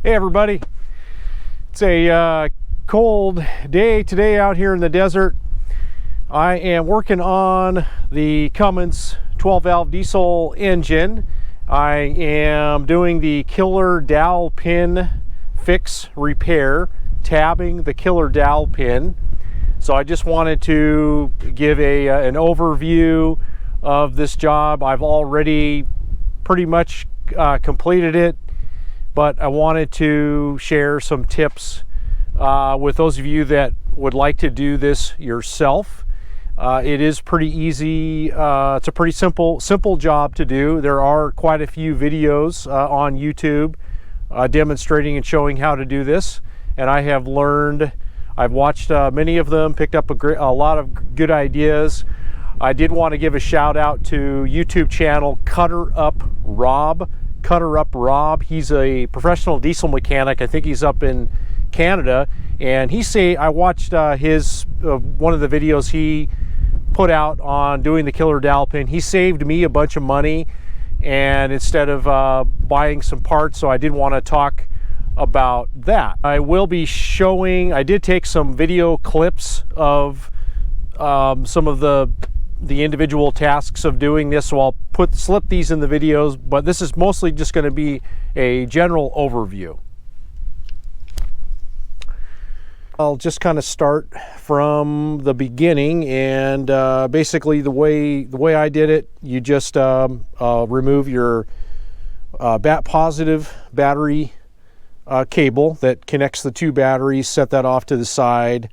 Hey everybody, it's a cold day today out here in the desert. I am working on the Cummins 12 valve diesel engine. I am doing the killer dowel pin fix repair, tabbing the killer dowel pin. So I just wanted to give an overview of this job. I've already pretty much completed it, but I wanted to share some tips with those of you that would like to do this yourself. It is pretty easy. It's a pretty simple job to do. There are quite a few videos on YouTube demonstrating and showing how to do this, and I have learned. I've watched many of them, picked up a lot of good ideas. I did want to give a shout out to YouTube channel Cutter Up Rob. He's a professional diesel mechanic. I think he's up in Canada, and I watched his one of the videos he put out on doing the killer dowel pin. He saved me a bunch of money, and instead of buying some parts, so I did want to talk about that. I will be showing, I did take some video clips of some of the individual tasks of doing this, so I'll slip these in the videos, but this is mostly just going to be a general overview. I'll just kind of start from the beginning, and basically the way I did it, you just remove your positive battery cable that connects the two batteries, set that off to the side.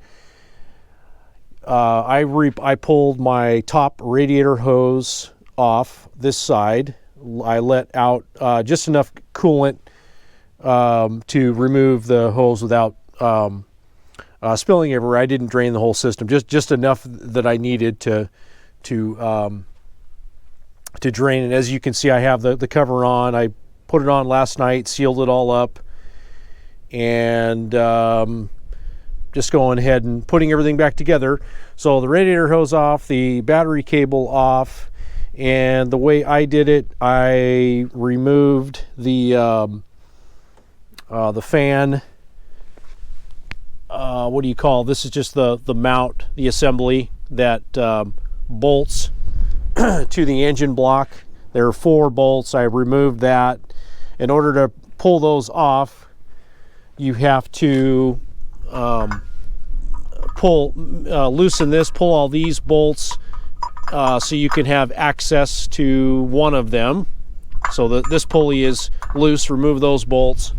I pulled my top radiator hose off this side. I let out just enough coolant to remove the hose without spilling everywhere. I didn't drain the whole system, just enough that I needed to drain. And as you can see, I have the cover on. I put it on last night, sealed it all up, and just going ahead and putting everything back together. So the radiator hose off, the battery cable off, and the way I did it, I removed the fan. What do you call this? Is just the mount, the assembly that bolts to the engine block. There are 4 bolts. I removed that. In order to pull those off, you have to loosen this, pull all these bolts so you can have access to one of them. So this pulley is loose. Remove those bolts,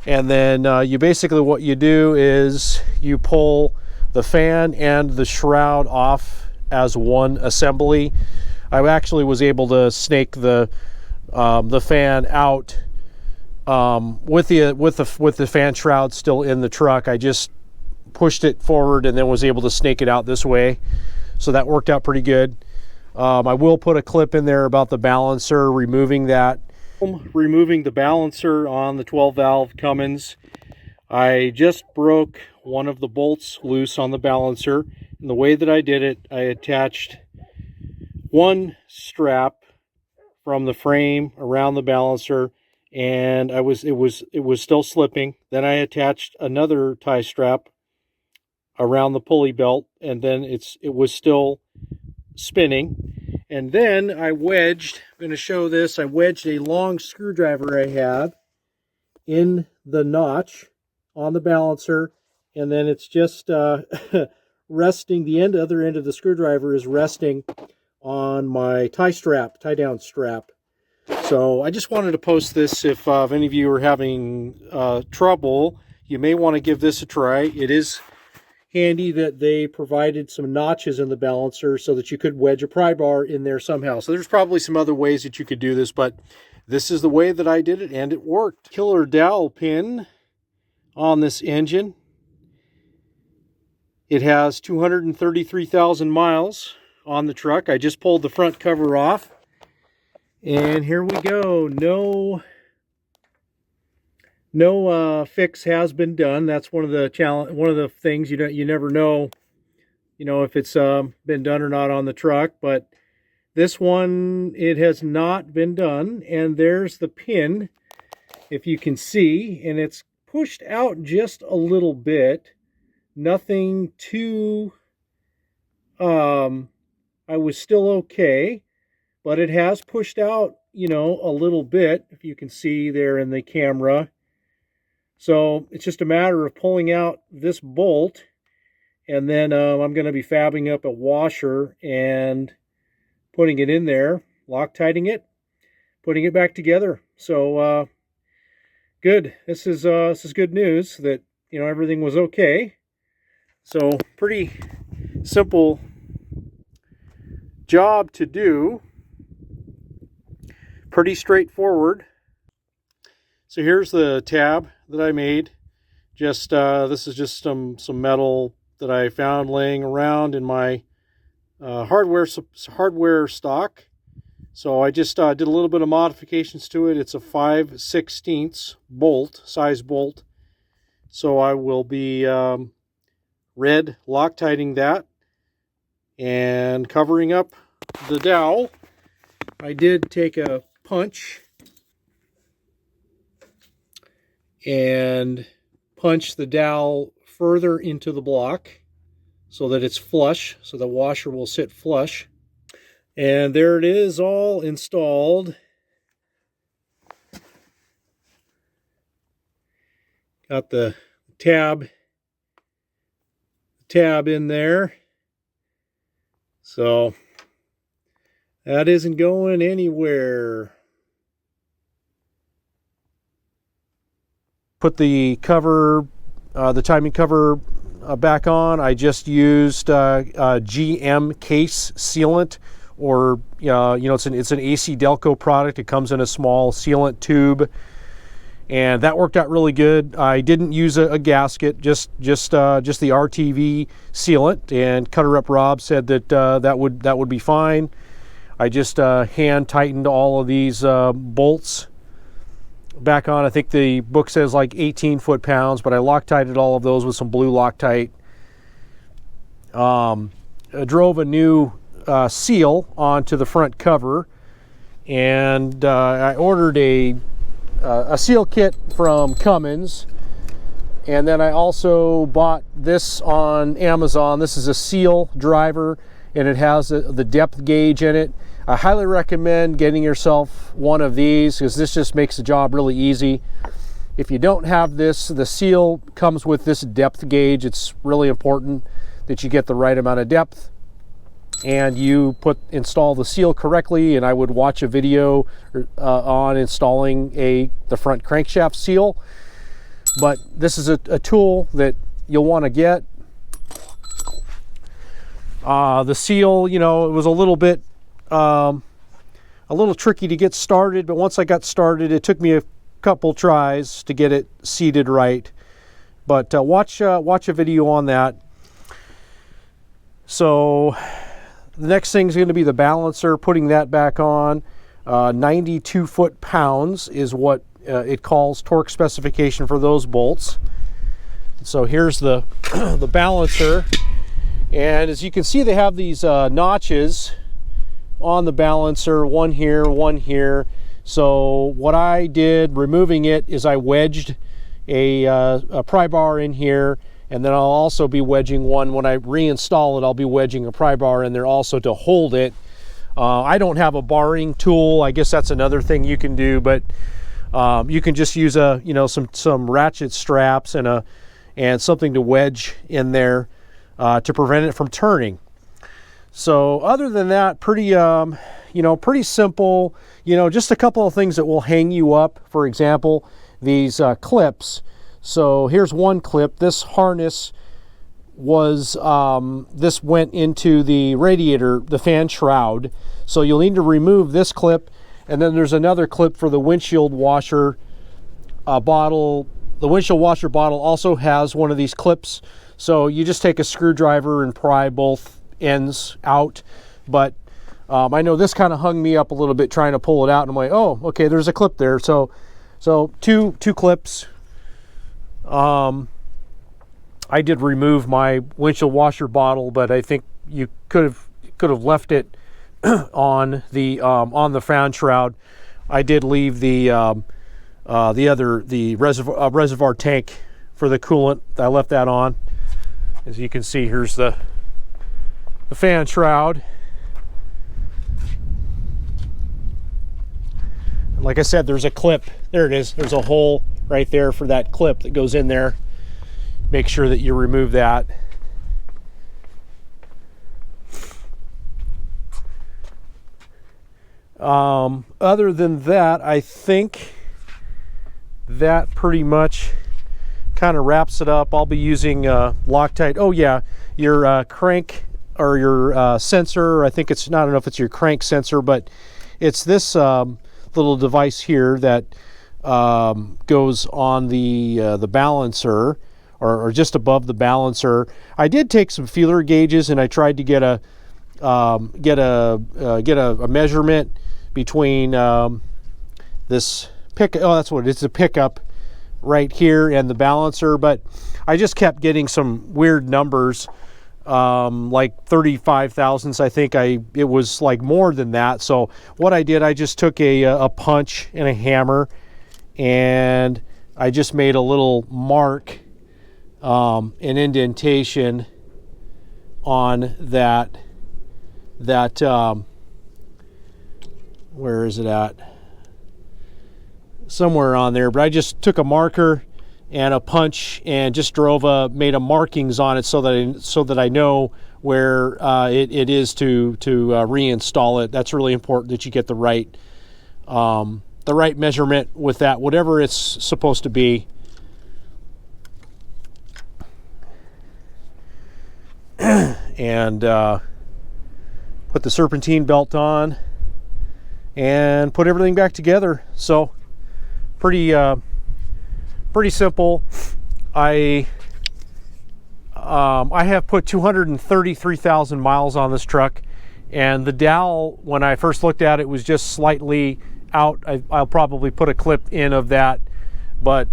and then you basically, what you do is you pull the fan and the shroud off as one assembly. I actually was able to snake the fan out with the fan shroud still in the truck. I just pushed it forward and then was able to snake it out this way, so that worked out pretty good. I will put a clip in there about the balancer, removing the balancer on the 12 valve Cummins. I just broke one of the bolts loose on the balancer, and the way that I did it, I attached one strap from the frame around the balancer, and it was still slipping. Then I attached another tie strap around the pulley belt, and then it was still spinning. And then I wedged, I'm going to show this, I wedged a long screwdriver I have in the notch on the balancer, and then it's just resting, the other end of the screwdriver is resting on my tie down strap. So I just wanted to post this. If any of you are having trouble, you may want to give this a try. It is handy that they provided some notches in the balancer so that you could wedge a pry bar in there somehow. So there's probably some other ways that you could do this, but this is the way that I did it, and it worked. Killer dowel pin on this engine. It has 233,000 miles on the truck. I just pulled the front cover off, and here we go. No fix has been done. That's one of the things you never know, if it's been done or not on the truck. But this one, it has not been done. And there's the pin if you can see, and it's pushed out just a little bit. Nothing too, I was still okay, but it has pushed out, you know, a little bit, if you can see there in the camera. So it's just a matter of pulling out this bolt, and then I'm going to be fabbing up a washer and putting it in there, Loctiting it, putting it back together. So good. This is good news that, you know, everything was okay. So pretty simple job to do. Pretty straightforward. So here's the tab that I made. Just this is just some metal that I found laying around in my hardware stock. So I just did a little bit of modifications to it. It's a 5/16 bolt, size bolt. So I will be red Loctiting that and covering up the dowel. I did take a punch and punch the dowel further into the block so that it's flush, so the washer will sit flush. And there it is, all installed. Got the tab in there. So that isn't going anywhere. Put the cover, the timing cover back on. I just used GM case sealant, or you know, it's an AC Delco product. It comes in a small sealant tube, and that worked out really good. I didn't use a gasket, just the RTV sealant, and Cutter Up Rob said that that would be fine. I just hand tightened all of these bolts back on. I think the book says like 18 foot-pounds, but I Loctited all of those with some blue Loctite. I drove a new seal onto the front cover, and I ordered a seal kit from Cummins, and then I also bought this on Amazon. This is a seal driver, and it has the depth gauge in it. I highly recommend getting yourself one of these, because this just makes the job really easy. If you don't have this, the seal comes with this depth gauge. It's really important that you get the right amount of depth, and you install the seal correctly. And I would watch a video on installing the front crankshaft seal. But this is a tool that you'll want to get. The seal, you know, it was a little tricky to get started, but once I got started, it took me a couple tries to get it seated right. But watch a video on that. So the next thing is going to be the balancer, putting that back on. 92 foot-pounds is what it calls torque specification for those bolts. So here's the the balancer, and as you can see, they have these notches on the balancer, one here, one here. So what I did, removing it, is I wedged a pry bar in here, and then I'll also be wedging one when I reinstall it. I'll be wedging a pry bar in there also to hold it. I don't have a barring tool. I guess that's another thing you can do, but you can just use some ratchet straps and something to wedge in there to prevent it from turning. So other than that, pretty simple. Just a couple of things that will hang you up. For example, these clips. So here's one clip. This harness was this went into the radiator, the fan shroud. So you'll need to remove this clip, and then there's another clip for the windshield washer bottle. The windshield washer bottle also has one of these clips. So you just take a screwdriver and pry both ends out. But I know this kind of hung me up a little bit trying to pull it out, and I'm like, oh, okay, there's a clip there. So two clips. I did remove my windshield washer bottle, but I think you could have left it on the fan shroud. I did leave the the reservoir tank for the coolant. I left that on. As you can see, here's the fan shroud. Like I said, there's a clip. There it is. There's a hole right there for that clip that goes in there. Make sure that you remove that. Other than that, I think that pretty much kind of wraps it up. I'll be using Loctite. Oh yeah, your crank or your sensor. I think it's, I don't know if it's your crank sensor, but it's this little device here that goes on the balancer, or just above the balancer. I did take some feeler gauges and I tried to get a measurement between this pick. Oh, that's what it is. It's a pickup right here and the balancer, but I just kept getting some weird numbers, like 35 thousandths. I think it was like more than that. So what I did, I just took a punch and a hammer, and I just made a little mark, an indentation on that where is it at? Somewhere on there. But I just took a marker and a punch and just made a markings on it so that I know where it is to reinstall it. That's really important that you get the right measurement with that, whatever it's supposed to be. And put the serpentine belt on and put everything back together. So pretty simple. I have put 233,000 miles on this truck, and the dowel, when I first looked at it, was just slightly out. I'll probably put a clip in of that, but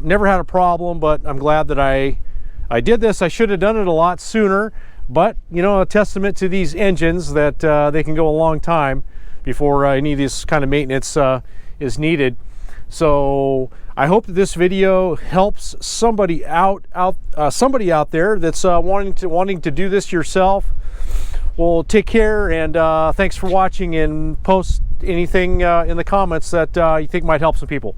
never had a problem. But I'm glad that I did this. I should have done it a lot sooner, but you know, a testament to these engines that they can go a long time before any of this kind of maintenance is needed. So I hope that this video helps somebody out there that's wanting to do this yourself. Well, take care, and thanks for watching, and post anything in the comments that you think might help some people.